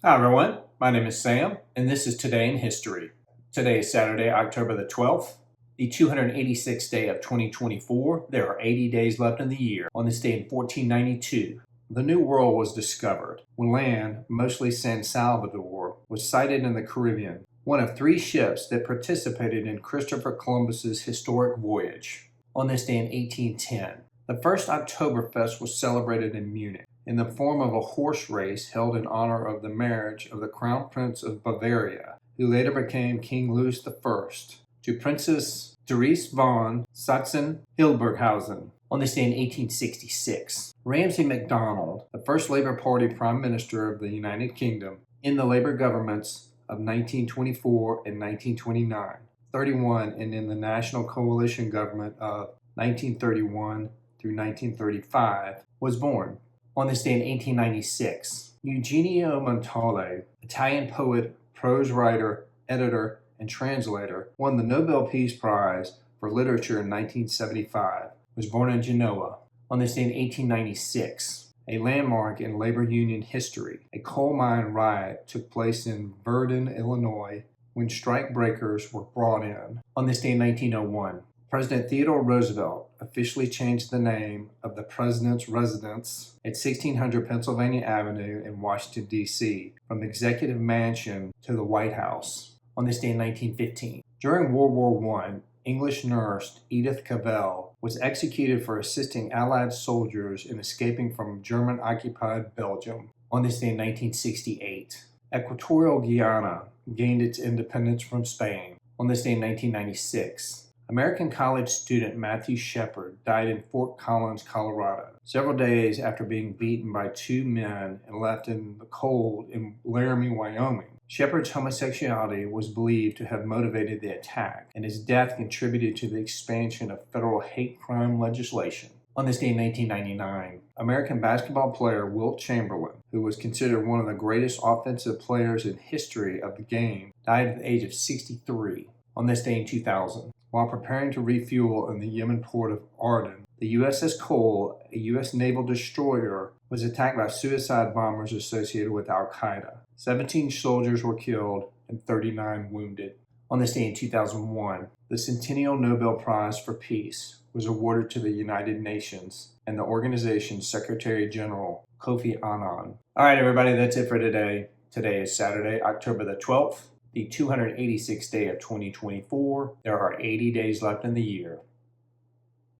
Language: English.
Hi everyone, my name is Sam, and this is Today in History. Today is Saturday, October the 12th, the 286th day of 2024. There are 80 days left in the year. On this day in 1492, the New World was discovered when land, mostly San Salvador, was sighted in the Caribbean, one of three ships that participated in Christopher Columbus's historic voyage. On this day in 1810, the first Oktoberfest was celebrated in Munich in the form of a horse race held in honor of the marriage of the Crown Prince of Bavaria, who later became King Louis I, to Princess Therese von Sachsen-Hildburghausen. On this day in 1866, Ramsay MacDonald, the first Labour Party Prime Minister of the United Kingdom in the Labour governments of 1924 and 1929, 31 and in the National Coalition government of 1931 through 1935, was born. On this day in 1896, Eugenio Montale, Italian poet, prose writer, editor, and translator, won the Nobel Peace Prize for Literature in 1975, was born in Genoa. On this day in 1896, a landmark in labor union history, a coal mine riot took place in Verdun, Illinois, when strike breakers were brought in. On this day in 1901, President Theodore Roosevelt officially changed the name of the president's residence at 1600 Pennsylvania Avenue in Washington, D.C., from the Executive Mansion to the White House. On this day in 1915, during World War I, English nurse Edith Cavell was executed for assisting Allied soldiers in escaping from German-occupied Belgium. On this day in 1968, Equatorial Guinea gained its independence from Spain. On this day in 1996, American college student Matthew Shepard died in Fort Collins, Colorado, several days after being beaten by two men and left in the cold in Laramie, Wyoming. Shepard's homosexuality was believed to have motivated the attack, and his death contributed to the expansion of federal hate crime legislation. On this day in 1999, American basketball player Wilt Chamberlain, who was considered one of the greatest offensive players in history of the game, died at the age of 63. On this day in 2000, while preparing to refuel in the Yemen port of Aden, the USS Cole, a U.S. naval destroyer, was attacked by suicide bombers associated with Al-Qaeda. 17 soldiers were killed and 39 wounded. On this day in 2001, the Centennial Nobel Prize for Peace was awarded to the United Nations and the organization's Secretary General, Kofi Annan. All right, everybody, that's it for today. Today is Saturday, October the 12th. The 286th day of 2024. There are 80 days left in the year.